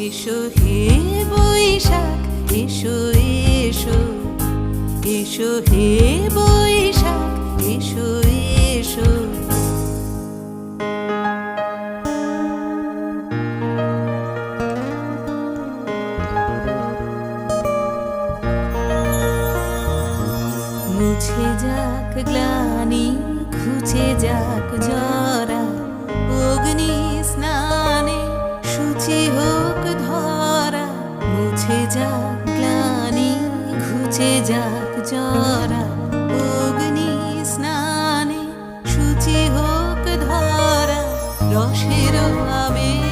এসো হে বৈশাখ, এসো এসো, এসো হে বৈশাখ, এসো এসো। মুছে যাক গ্লানি, ঘুচে যাক জরা, অগ্নি স্নানে শুচি হোক ধরা। মুছে যাক গ্লানি, ঘুচে যাক জরা, অগ্নি স্নানে শুচি হোক ধরা। রসের আবেশ